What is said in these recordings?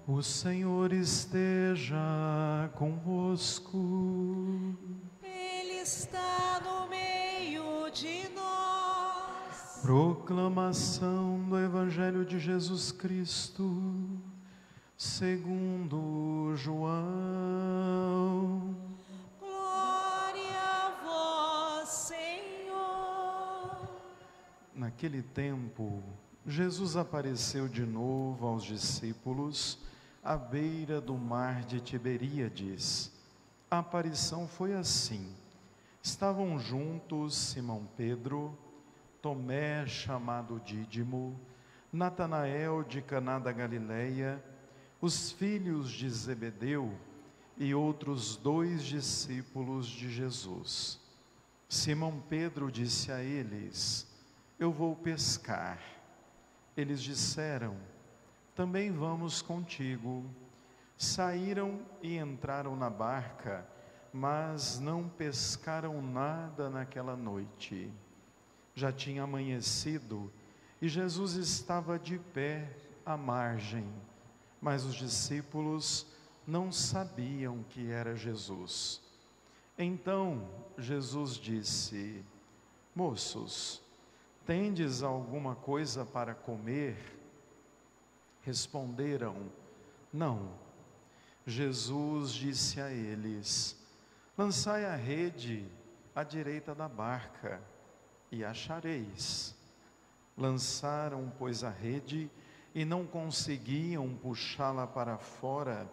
O Senhor esteja convosco. Ele está no meio de nós. Proclamação do Evangelho de Jesus Cristo, segundo João. Glória a vós, Senhor. Naquele tempo, Jesus apareceu de novo aos discípulos à beira do mar de Tiberíades. A aparição foi assim: estavam juntos Simão Pedro, Tomé, chamado Dídimo, Natanael de Caná da Galileia, os filhos de Zebedeu e outros 2 discípulos de Jesus. Simão Pedro disse a eles: eu vou pescar. Eles disseram: também vamos contigo. Saíram e entraram na barca, mas não pescaram nada naquela noite. Já tinha amanhecido e Jesus estava de pé à margem, mas os discípulos não sabiam que era Jesus. Então Jesus disse: moços, tendes alguma coisa para comer? Responderam: não. Jesus disse a eles: lançai a rede à direita da barca e achareis. Lançaram, pois, a rede e não conseguiam puxá-la para fora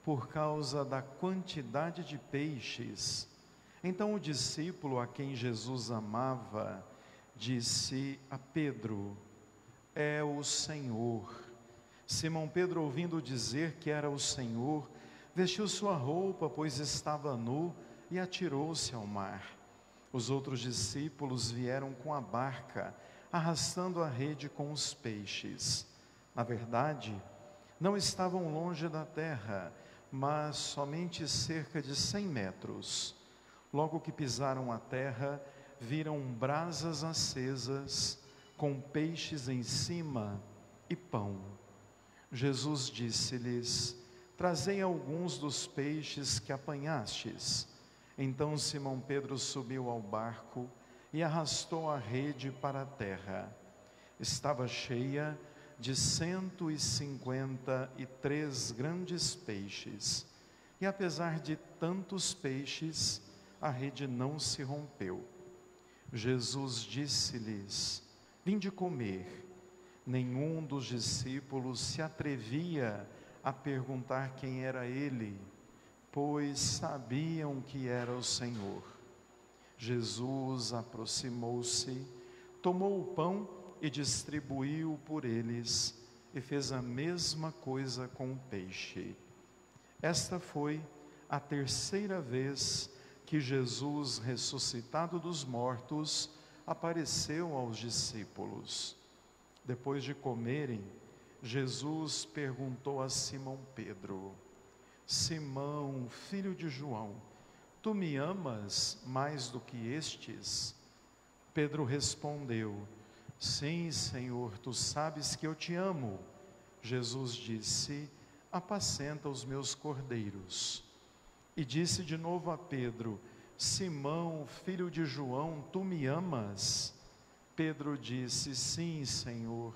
por causa da quantidade de peixes. Então o discípulo a quem Jesus amava disse a Pedro: é o Senhor. Simão Pedro, ouvindo dizer que era o Senhor, vestiu sua roupa, pois estava nu, e atirou-se ao mar. Os outros discípulos vieram com a barca, arrastando a rede com os peixes. Na verdade, não estavam longe da terra, mas somente cerca de 100 metros. Logo que pisaram a terra, viram brasas acesas, com peixes em cima e pão. Jesus disse-lhes: trazei alguns dos peixes que apanhastes. Então Simão Pedro subiu ao barco e arrastou a rede para a terra. Estava cheia de 153 grandes peixes, e apesar de tantos peixes, a rede não se rompeu. Jesus disse-lhes: vinde comer. Nenhum dos discípulos se atrevia a perguntar quem era ele, pois sabiam que era o Senhor. Jesus aproximou-se, tomou o pão e distribuiu por eles, e fez a mesma coisa com o peixe. Esta foi a 3ª vez que Jesus, ressuscitado dos mortos, apareceu aos discípulos. Depois de comerem, Jesus perguntou a Simão Pedro: Simão, filho de João, tu me amas mais do que estes? Pedro respondeu: sim, Senhor, tu sabes que eu te amo. Jesus disse: apacenta os meus cordeiros. E disse de novo a Pedro: Simão, filho de João, tu me amas? Pedro disse: sim, Senhor,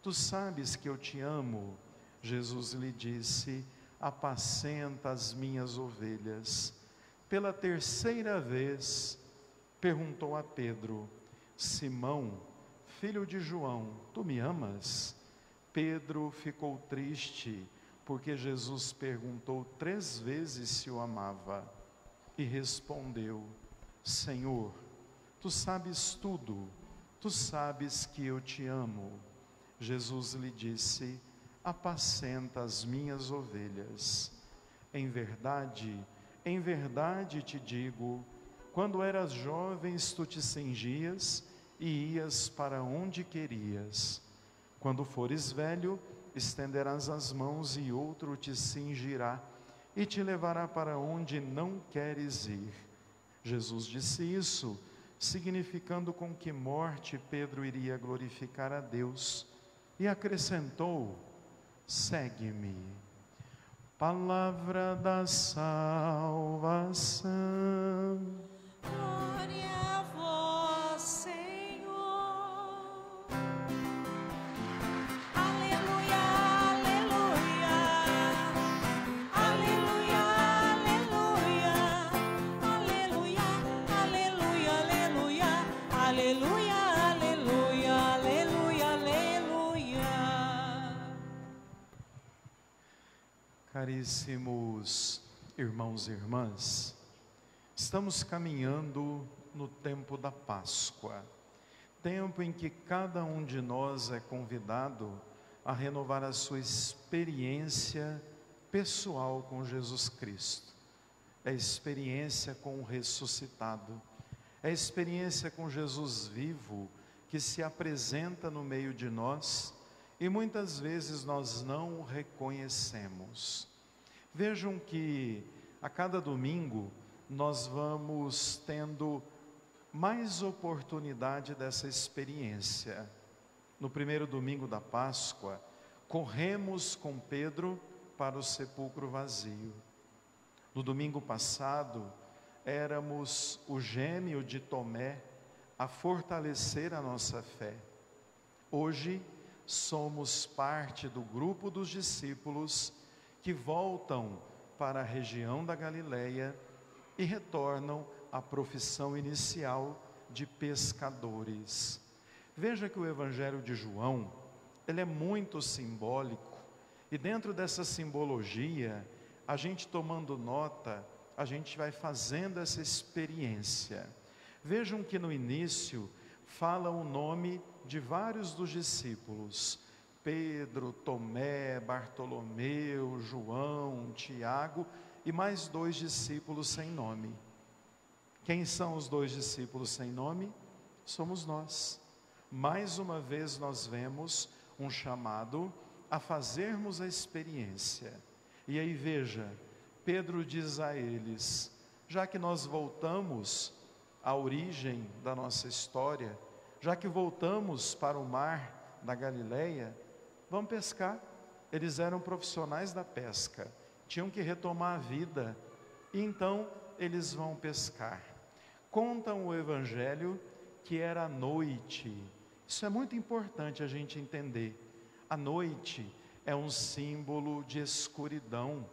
tu sabes que eu te amo. Jesus lhe disse: apacenta as minhas ovelhas. Pela 3ª vez, perguntou a Pedro: Simão, filho de João, tu me amas? Pedro ficou triste, porque Jesus perguntou 3 vezes se o amava. E respondeu: Senhor, tu sabes tudo, tu sabes que eu te amo. Jesus lhe disse: apacenta as minhas ovelhas. Em verdade te digo, quando eras jovem, tu te cingias e ias para onde querias. Quando fores velho, estenderás as mãos e outro te cingirá e te levará para onde não queres ir. Jesus disse isso significando com que morte Pedro iria glorificar a Deus, e acrescentou: segue-me. Palavra da salvação. Glória a vós, Senhor. Aleluia, aleluia. Aleluia, aleluia. Aleluia, aleluia, aleluia. Aleluia, aleluia, aleluia. Caríssimos irmãos e irmãs, estamos caminhando no tempo da Páscoa, tempo em que cada um de nós é convidado a renovar a sua experiência pessoal com Jesus Cristo. É a experiência com o ressuscitado, é a experiência com Jesus vivo que se apresenta no meio de nós e muitas vezes nós não o reconhecemos. Vejam que a cada domingo nós vamos tendo mais oportunidade dessa experiência. No primeiro domingo da Páscoa, corremos com Pedro para o sepulcro vazio. No domingo passado, éramos o gêmeo de Tomé a fortalecer a nossa fé. Hoje, somos parte do grupo dos discípulos que voltam para a região da Galileia e retornam à profissão inicial de pescadores. Veja que o Evangelho de João, ele é muito simbólico, e dentro dessa simbologia, a gente tomando nota, a gente vai fazendo essa experiência. Vejam que no início fala o nome de vários dos discípulos: Pedro, Tomé, Bartolomeu, João, Tiago e mais 2 discípulos sem nome. Quem são os 2 discípulos sem nome? Somos nós. Mais uma vez nós vemos um chamado a fazermos a experiência. E aí veja, Pedro diz a eles: já que nós voltamos à origem da nossa história, já que voltamos para o mar da Galileia, vamos pescar. Eles eram profissionais da pesca, tinham que retomar a vida, e então eles vão pescar. Contam o Evangelho que era à noite. Isso é muito importante a gente entender. A noite é um símbolo de escuridão,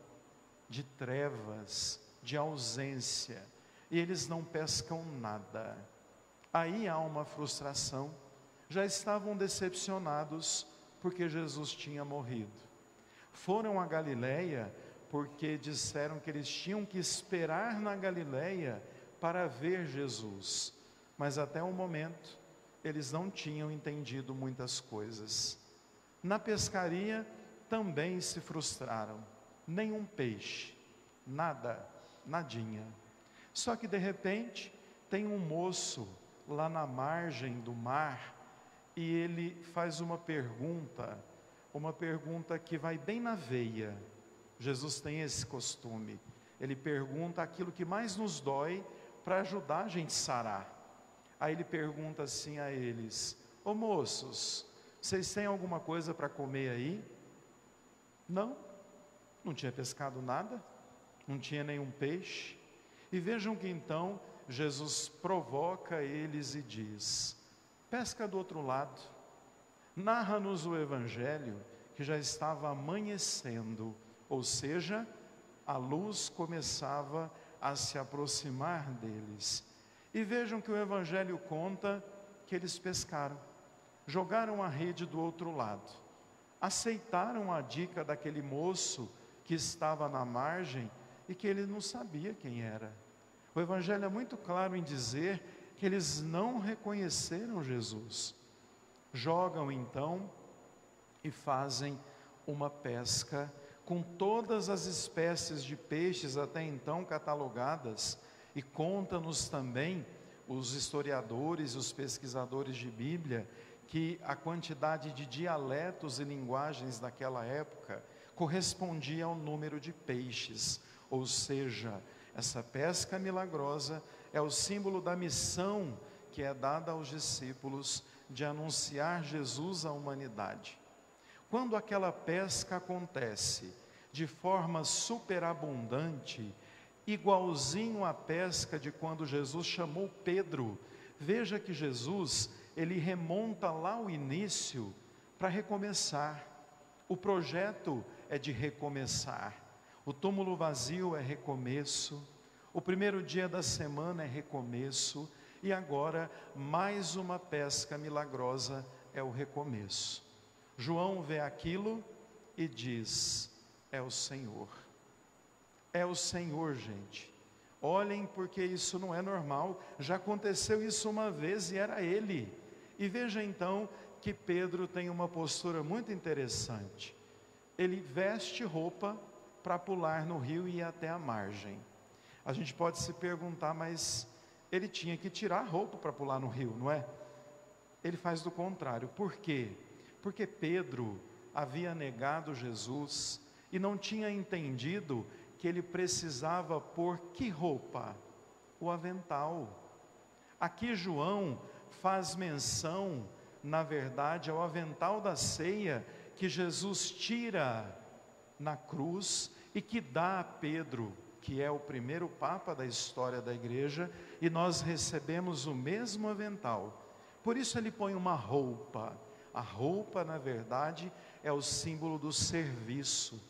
de trevas, de ausência, e eles não pescam nada. Aí há uma frustração. Já estavam decepcionados porque Jesus tinha morrido. Foram a Galileia porque disseram que eles tinham que esperar na Galileia para ver Jesus. Mas até o momento, eles não tinham entendido muitas coisas. Na pescaria também se frustraram. Nenhum peixe, nada, nadinha. Só que de repente, tem um moço lá na margem do mar, e ele faz uma pergunta que vai bem na veia. Jesus tem esse costume. Ele pergunta aquilo que mais nos dói para ajudar a gente a sarar. Aí ele pergunta assim a eles: ô moços, vocês têm alguma coisa para comer aí? Não tinha pescado nada, não tinha nenhum peixe. E vejam que então Jesus provoca eles e diz: pesca do outro lado. Narra-nos o Evangelho que já estava amanhecendo, ou seja, a luz começava a se aproximar deles. E vejam que o Evangelho conta que eles pescaram, jogaram a rede do outro lado, aceitaram a dica daquele moço que estava na margem e que ele não sabia quem era. O Evangelho é muito claro em dizer que eles não reconheceram Jesus. Jogam então e fazem uma pesca com todas as espécies de peixes até então catalogadas, e conta-nos também os historiadores e os pesquisadores de Bíblia que a quantidade de dialetos e linguagens daquela época correspondia ao número de peixes, ou seja, essa pesca milagrosa é o símbolo da missão que é dada aos discípulos de anunciar Jesus à humanidade. Quando aquela pesca acontece de forma superabundante, igualzinho à pesca de quando Jesus chamou Pedro, veja que Jesus, ele remonta lá ao início para recomeçar. O projeto é de recomeçar. O túmulo vazio é recomeço. O primeiro dia da semana é recomeço. E agora, mais uma pesca milagrosa é o recomeço. João vê aquilo e diz: é o Senhor. É o Senhor, gente. Olhem, porque isso não é normal. Já aconteceu isso uma vez e era Ele. E veja então que Pedro tem uma postura muito interessante. Ele veste roupa para pular no rio e ir até a margem. A gente pode se perguntar, mas ele tinha que tirar a roupa para pular no rio, não é? Ele faz do contrário. Por quê? Porque Pedro havia negado Jesus e não tinha entendido que ele precisava pôr que roupa? O avental. Aqui João faz menção, na verdade, ao avental da ceia que Jesus tira na cruz e que dá a Pedro, que é o primeiro papa da história da igreja, e nós recebemos o mesmo avental. Por isso ele põe uma roupa. A roupa, na verdade, é o símbolo do serviço,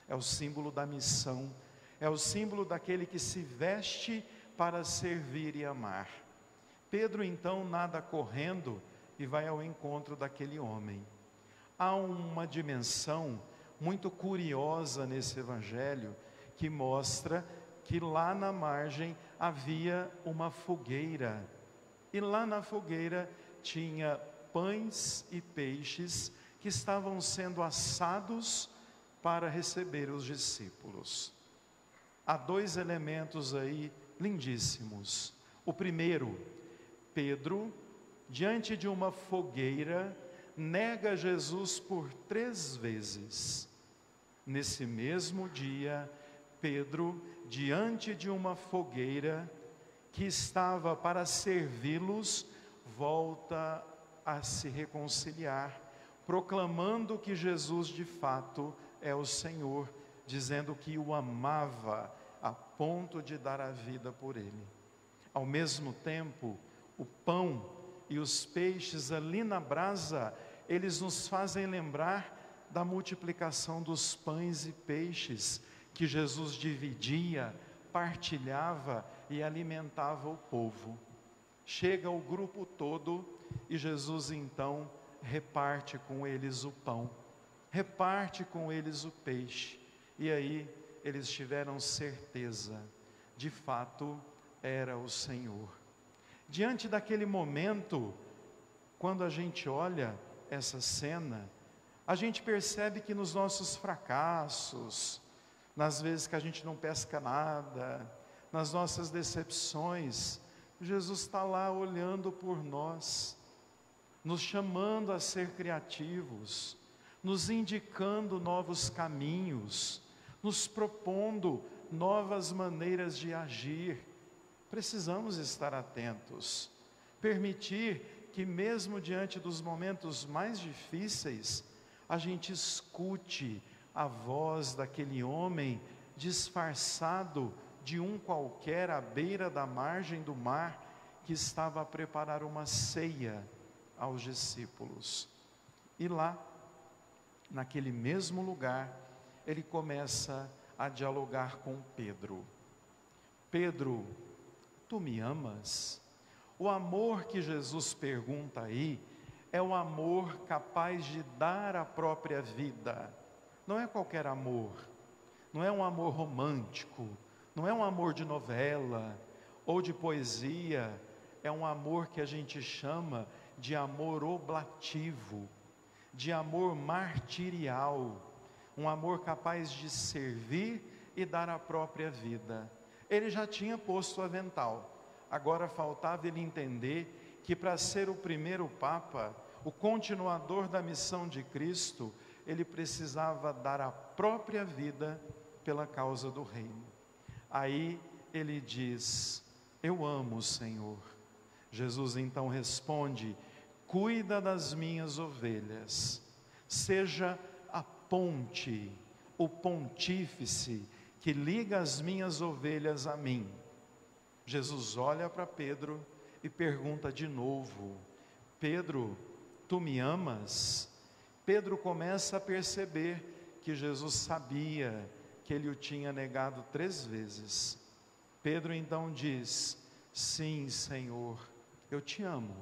é o símbolo da missão, é o símbolo daquele que se veste para servir e amar. Pedro então nada correndo e vai ao encontro daquele homem. Há uma dimensão muito curiosa nesse evangelho que mostra que lá na margem havia uma fogueira. E lá na fogueira tinha pães e peixes que estavam sendo assados para receber os discípulos. Há dois elementos aí lindíssimos. O primeiro, Pedro, diante de uma fogueira, nega Jesus por 3 vezes. Nesse mesmo dia, Pedro, diante de uma fogueira que estava para servi-los, volta a se reconciliar, proclamando que Jesus de fato é o Senhor, dizendo que o amava a ponto de dar a vida por ele. Ao mesmo tempo, o pão e os peixes ali na brasa, eles nos fazem lembrar da multiplicação dos pães e peixes que Jesus dividia, partilhava e alimentava o povo. Chega o grupo todo e Jesus então reparte com eles o pão, reparte com eles o peixe. E aí eles tiveram certeza, de fato era o Senhor. Diante daquele momento, quando a gente olha essa cena, a gente percebe que nos nossos fracassos, nas vezes que a gente não pesca nada, nas nossas decepções, Jesus está lá olhando por nós, nos chamando a ser criativos, nos indicando novos caminhos, nos propondo novas maneiras de agir. Precisamos estar atentos, permitir que mesmo diante dos momentos mais difíceis, a gente escute a voz daquele homem disfarçado de um qualquer à beira da margem do mar, que estava a preparar uma ceia aos discípulos. E lá, naquele mesmo lugar, ele começa a dialogar com Pedro. Pedro, tu me amas? O amor que Jesus pergunta aí é o amor capaz de dar a própria vida. Não é qualquer amor, não é um amor romântico, não é um amor de novela ou de poesia, é um amor que a gente chama de amor oblativo, de amor martirial, um amor capaz de servir e dar a própria vida. Ele já tinha posto o avental, agora faltava ele entender que para ser o primeiro Papa, o continuador da missão de Cristo, ele precisava dar a própria vida pela causa do reino. Aí ele diz: eu amo o Senhor, Jesus então responde: cuida das minhas ovelhas, seja a ponte, o pontífice que liga as minhas ovelhas a mim. Jesus olha para Pedro e pergunta de novo: Pedro, tu me amas? Pedro começa a perceber que Jesus sabia que ele o tinha negado 3 vezes. Pedro então diz: sim, Senhor, eu te amo.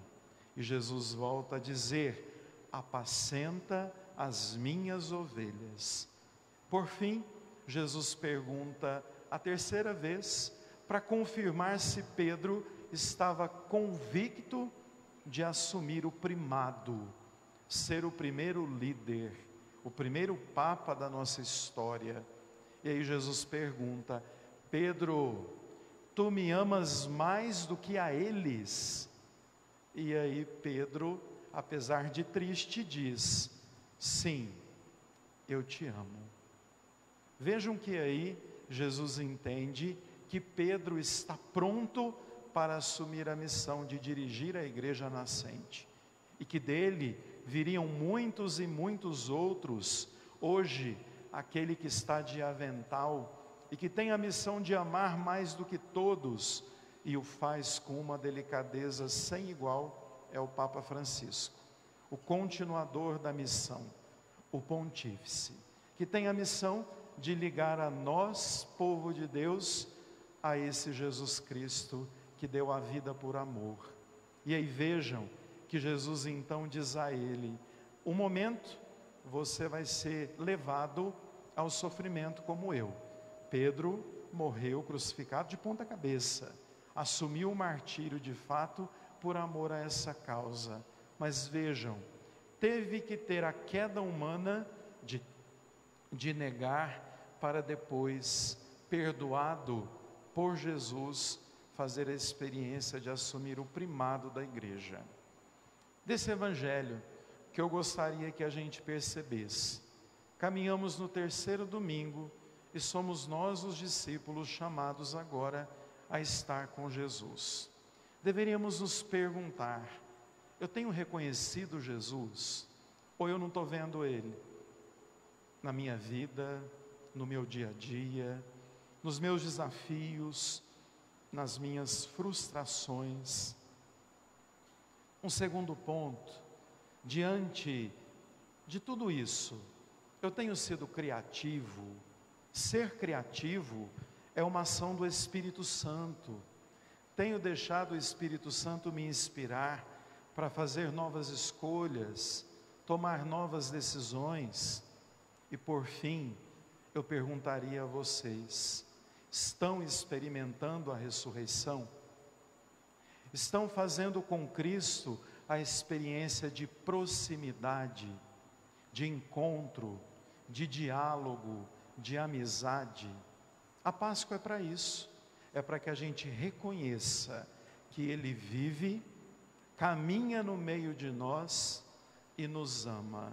E Jesus volta a dizer: apacenta as minhas ovelhas. Por fim, Jesus pergunta a 3ª vez, para confirmar se Pedro estava convicto de assumir o primado, ser o primeiro líder, o primeiro papa da nossa história. E aí Jesus pergunta: Pedro, tu me amas mais do que a eles? E aí Pedro, apesar de triste, diz: sim, eu te amo. Vejam que aí Jesus entende que Pedro está pronto para assumir a missão de dirigir a igreja nascente, e que dele viriam muitos e muitos outros. Hoje, aquele que está de avental e que tem a missão de amar mais do que todos, e o faz com uma delicadeza sem igual, é o Papa Francisco, o continuador da missão, o pontífice, que tem a missão de ligar a nós, povo de Deus, a esse Jesus Cristo que deu a vida por amor. E aí vejam que Jesus então diz a ele: um momento você vai ser levado ao sofrimento como eu. Pedro morreu crucificado de ponta cabeça, assumiu o martírio de fato por amor a essa causa. Mas vejam, teve que ter a queda humana de negar, para depois, perdoado por Jesus, fazer a experiência de assumir o primado da igreja. Desse evangelho que eu gostaria que a gente percebesse: caminhamos no 3º domingo e somos nós os discípulos chamados agora a estar com Jesus. Deveríamos nos perguntar: eu tenho reconhecido Jesus ou eu não estou vendo Ele? Na minha vida, no meu dia a dia, nos meus desafios, nas minhas frustrações. Um segundo ponto: diante de tudo isso, eu tenho sido criativo. Ser criativo é uma ação do Espírito Santo. Tenho deixado o Espírito Santo me inspirar para fazer novas escolhas, tomar novas decisões. E por fim, eu perguntaria a vocês: estão experimentando a ressurreição? Estão fazendo com Cristo a experiência de proximidade, de encontro, de diálogo, de amizade? A Páscoa é para isso, é para que a gente reconheça que Ele vive, caminha no meio de nós e nos ama.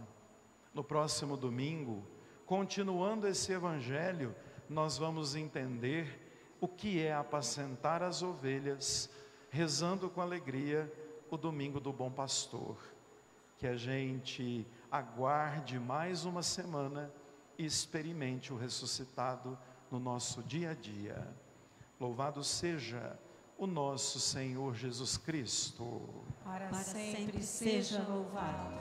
No próximo domingo, continuando esse evangelho, nós vamos entender o que é apacentar as ovelhas, rezando com alegria o domingo do Bom Pastor. Que a gente aguarde mais uma semana e experimente o ressuscitado no nosso dia a dia. Louvado seja o nosso Senhor Jesus Cristo. Para sempre seja louvado.